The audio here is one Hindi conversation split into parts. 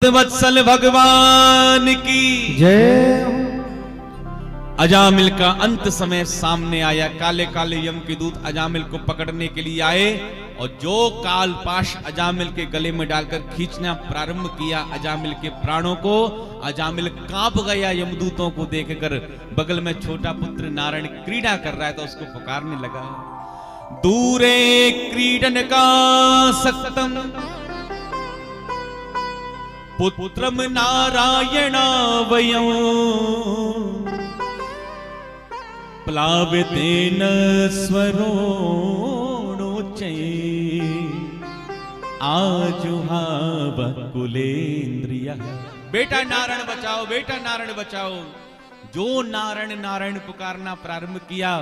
वत्सल भगवान की जय। अजामिल का अंत समय सामने आया। काले काले यम के दूत अजामिल को पकड़ने के लिए आए और जो काल पाश अजामिल के गले में डालकर खींचना प्रारंभ किया अजामिल के प्राणों को। अजामिल कांप गया यमदूतों को देखकर। बगल में छोटा पुत्र नारायण क्रीड़ा कर रहा है तो उसको पुकारने लगा, दूरे क्रीडन का सक्तम पुत्रम नारायण वयं प्लावितेन स्वरोणोच्चै आजुहाव कुलेन्द्रियः। बेटा नारायण बचाओ, बेटा नारायण बचाओ। जो नारायण नारायण पुकारना प्रारंभ किया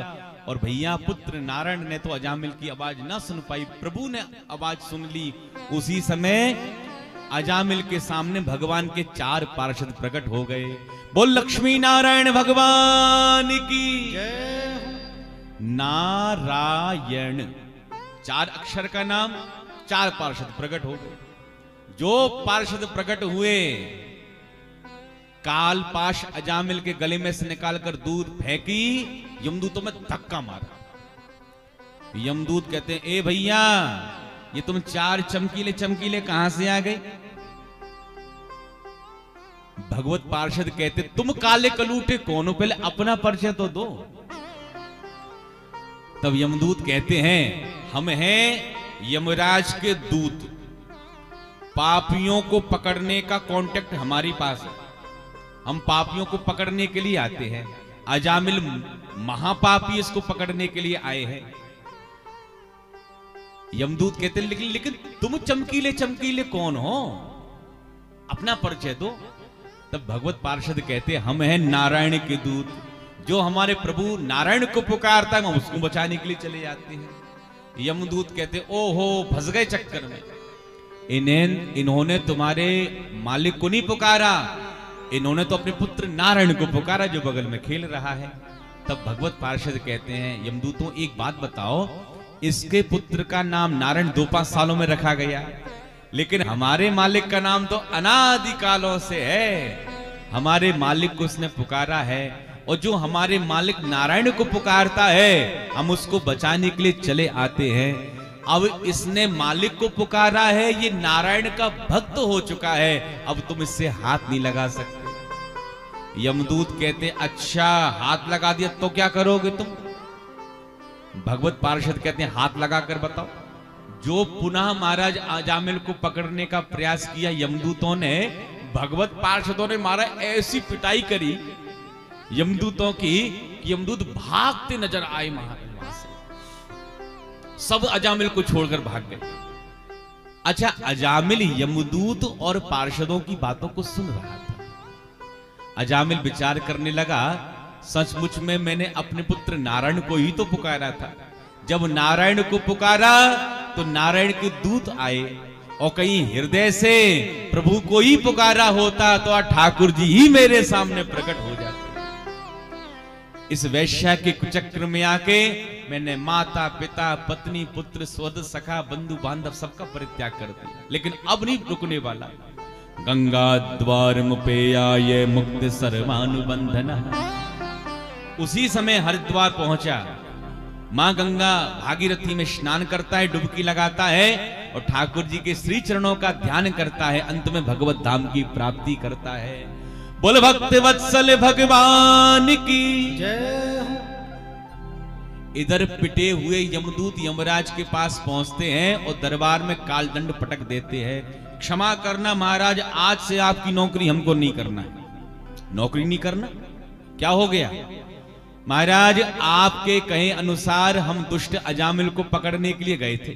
और भैया पुत्र नारायण ने तो अजामिल की आवाज न सुन पाई, प्रभु ने आवाज सुन ली। उसी समय अजामिल के सामने भगवान के 4 पार्षद प्रकट हो गए। बोल लक्ष्मी नारायण भगवान की जय। नारायण 4 अक्षर का नाम, 4 पार्षद प्रकट हो गए। जो पार्षद प्रकट हुए काल पाश अजामिल के गले में से निकालकर दूर फेंकी, यमदूतों में धक्का मारा। यमदूत कहते हैं, ए भैया ये तुम 4 चमकीले चमकीले कहां से आ गए? भगवत पार्षद कहते, तुम काले कलूटे कौन हो, पहले अपना परिचय तो दो। तब यमदूत कहते हैं, हम हैं यमराज के दूत, पापियों को पकड़ने का कांटेक्ट हमारी पास है, हम पापियों को पकड़ने के लिए आते हैं। अजामिल महापापी इसको पकड़ने के लिए आए हैं। यमदूत कहते लेकिन तुम चमकीले चमकीले कौन हो, अपना परिचय दो। तब भगवत पार्षद कहते, हम हैं नारायण के दूत, जो हमारे प्रभु नारायण को पुकारता है हम उसको बचाने के लिए चले जाते हैं। यमदूत कहते, ओहो फंस गए चक्कर में। इन्होंने तुम्हारे मालिक को नहीं पुकारा, इन्होंने तो अपने पुत्र नारायण को पुकारा जो बगल में खेल रहा है। तब भगवत पार्षद कहते हैं, यमदूतों एक बात बताओ, इसके पुत्र का नाम नारायण 2-5 सालों में रखा गया, लेकिन हमारे मालिक का नाम तो अनादि कालों से है। हमारे मालिक को उसने पुकारा है और जो हमारे मालिक नारायण को पुकारता है हम उसको बचाने के लिए चले आते हैं। अब इसने मालिक को पुकारा है, ये नारायण का भक्त हो चुका है, अब तुम इससे हाथ नहीं लगा सकते। यमदूत कहते, अच्छा हाथ लगा दिया तो क्या करोगे तुम? भगवत पार्षद कहते हैं, हाथ लगाकर बताओ। जो पुनः महाराज अजामिल को पकड़ने का प्रयास किया यमदूतों ने, भगवत पार्षदों ने मारा ऐसी पिटाई करी यमदूतों की कि यमदूत भागते नजर आए वहां से, सब अजामिल को छोड़कर भाग गए। अच्छा, अजामिल यमदूत और पार्षदों की बातों को सुन रहा था। अजामिल विचार करने लगा, सचमुच में मैंने अपने पुत्र नारायण को ही तो पुकारा था। जब नारायण को पुकारा तो नारायण के दूत आए और कहीं हृदय से प्रभु को ही पुकारा होता तो ठाकुर जी ही मेरे सामने प्रकट हो जाते। इस वैश्या के कुचक्र में आके मैंने माता पिता पत्नी पुत्र स्वद सखा बंधु बांधव सबका परित्याग कर दिया, लेकिन अब नहीं रुकने वाला। गंगा द्वार मुपे आये मुक्त सर्वानुबंधन। उसी समय हरिद्वार पहुंचा। मां गंगा भागीरथी में स्नान करता है, डुबकी लगाता है और ठाकुर जी के श्री चरणों का ध्यान करता है, अंत में भगवत धाम की प्राप्ति करता है। बोल भक्त वत्सल भगवान की जय। इधर पिटे हुए यमदूत यमराज के पास पहुंचते हैं और दरबार में कालदंड पटक देते हैं। क्षमा करना महाराज, आज से आपकी नौकरी हमको नहीं करना है। नौकरी नहीं करना? क्या हो गया महाराज? आपके कहे अनुसार हम दुष्ट अजामिल को पकड़ने के लिए गए थे,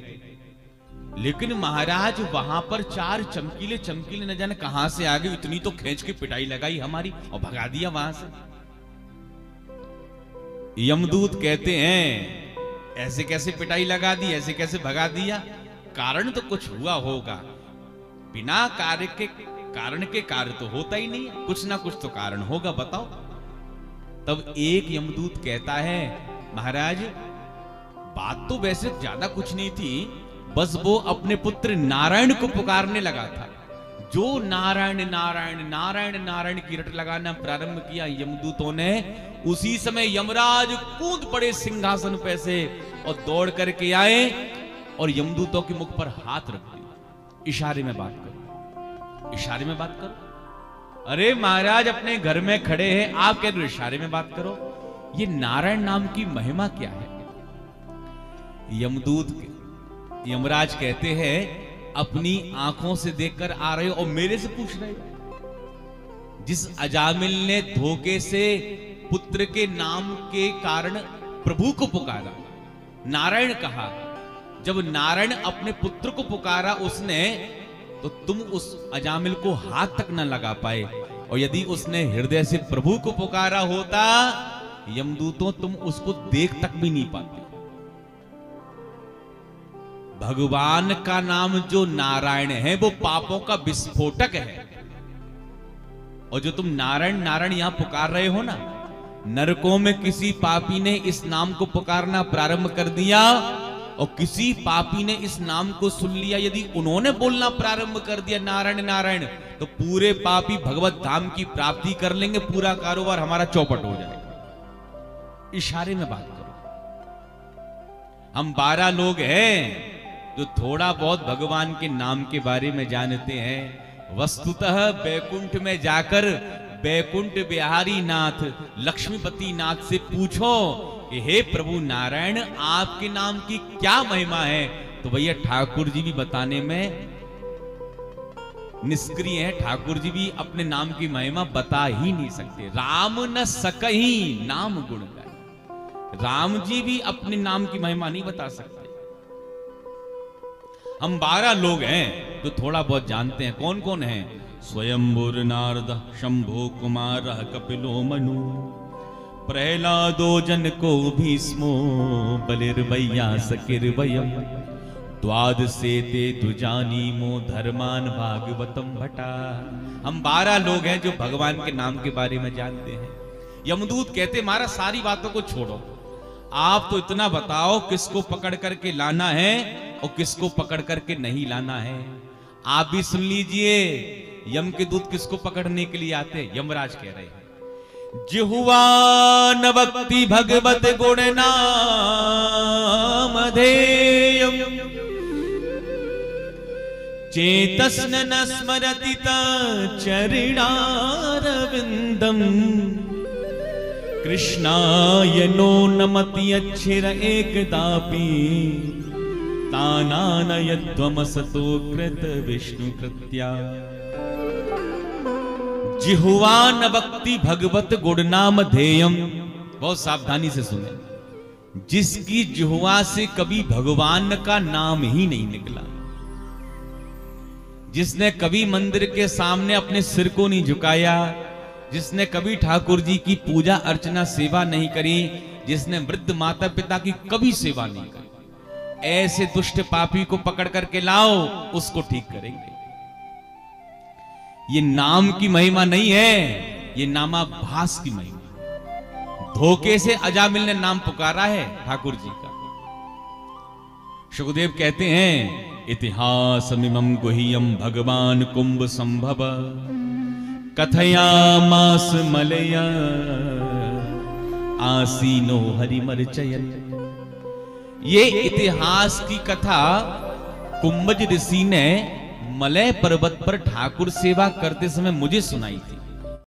लेकिन महाराज वहां पर 4 चमकीले चमकीले न जाने कहां से आ गए, इतनी तो खींच के पिटाई लगाई हमारी और भगा दिया वहां से। यमदूत कहते हैं, ऐसे कैसे पिटाई लगा दी, ऐसे कैसे भगा दिया? कारण तो कुछ हुआ होगा, बिना कार्य के कारण के कार्य तो होता ही नहीं, कुछ ना कुछ तो कारण होगा, बताओ। तब एक यमदूत कहता है, महाराज बात तो वैसे ज्यादा कुछ नहीं थी, बस वो अपने पुत्र नारायण को पुकारने लगा था। जो नारायण नारायण नारायण नारायण की रट लगाना प्रारंभ किया यमदूतों ने, उसी समय यमराज कूद पड़े सिंहासन पे से और दौड़ करके आए और यमदूतों के मुख पर हाथ रख दिया। इशारे में बात करो, इशारे में बात करो। अरे महाराज अपने घर में खड़े हैं, आप कह रहे हो इशारे में बात करो। ये नारायण नाम की महिमा क्या है? यमराज कहते हैं अपनी आंखों से देखकर आ रहे हो और मेरे से पूछ रहे हो? जिस अजामिल ने धोखे से पुत्र के नाम के कारण प्रभु को पुकारा, नारायण कहा, जब नारायण अपने पुत्र को पुकारा उसने, तो तुम उस अजामिल को हाथ तक न लगा पाए। और यदि उसने हृदय से प्रभु को पुकारा होता, यमदूतों तुम उसको देख तक भी नहीं पाते। भगवान का नाम जो नारायण है वो पापों का विस्फोटक है। और जो तुम नारायण नारायण यहां पुकार रहे हो ना, नरकों में किसी पापी ने इस नाम को पुकारना प्रारंभ कर दिया और किसी पापी ने इस नाम को सुन लिया, यदि उन्होंने बोलना प्रारंभ कर दिया नारायण नारायण, तो पूरे पापी भगवत धाम की प्राप्ति कर लेंगे, पूरा कारोबार हमारा चौपट हो जाएगा। इशारे में बात करो। हम 12 लोग हैं जो थोड़ा बहुत भगवान के नाम के बारे में जानते हैं। वस्तुतः बैकुंठ में जाकर बैकुंठ बिहारी नाथ लक्ष्मीपति नाथ से पूछो कि हे प्रभु नारायण आपके नाम की क्या महिमा है, तो भैया ठाकुर जी भी बताने में निष्क्रिय है। ठाकुर जी भी अपने नाम की महिमा बता ही नहीं सकते। राम न सकही नाम गुण गाए, राम जी भी अपने नाम की महिमा नहीं बता सकते। हम 12 लोग हैं जो थोड़ा बहुत जानते हैं। कौन कौन हैं? स्वयंभुर नारद शंभो कुमार कपिलो मनु प्रहलादो जनको भीष्मो बलिर्वैया सकिर्वयम् द्वादशे ते तुजानीमो धर्मान भागवतम भटा। हम 12 लोग हैं जो भगवान के नाम के बारे में जानते हैं। यमदूत कहते महाराज सारी बातों को छोड़ो, आप तो इतना बताओ किसको पकड़ करके लाना है और किसको पकड़ करके नहीं लाना है। आप भी सुन लीजिए यम के दूत किसको पकड़ने के लिए आते हैं। यमराज कह रहे हैं जिहुआ न भक्ति भगवत गुण नाम धेयम् चेतस्न न स्मरति चरणारविंदम् कृष्णाय नो नमति अच्छिर एकदापि तानानयत्वमसतो कृत विष्णु कृत्या। जिह्वा न भक्ति भगवत गुण नाम धेयम्। बहुत सावधानी से सुने। जिसकी जिह्वा से कभी भगवान का नाम ही नहीं निकला, जिसने कभी मंदिर के सामने अपने सिर को नहीं झुकाया, जिसने कभी ठाकुर जी की पूजा अर्चना सेवा नहीं करी, जिसने वृद्ध माता पिता की कभी सेवा नहीं करी, ऐसे दुष्ट पापी को पकड़ करके लाओ, उसको ठीक करेंगे। ये नाम की महिमा नहीं है, ये नामाभास की महिमा। धोखे से अजामिल ने नाम पुकारा है ठाकुर जी का। सुखदेव कहते हैं इतिहास मिमं गुह्यं भगवान कुंभ संभव कथयामास मलया आसीनो हरिमर्चयन्। ये इतिहास की कथा कुंभज ऋषि ने मलय पर्वत पर ठाकुर सेवा करते समय मुझे सुनाई थी।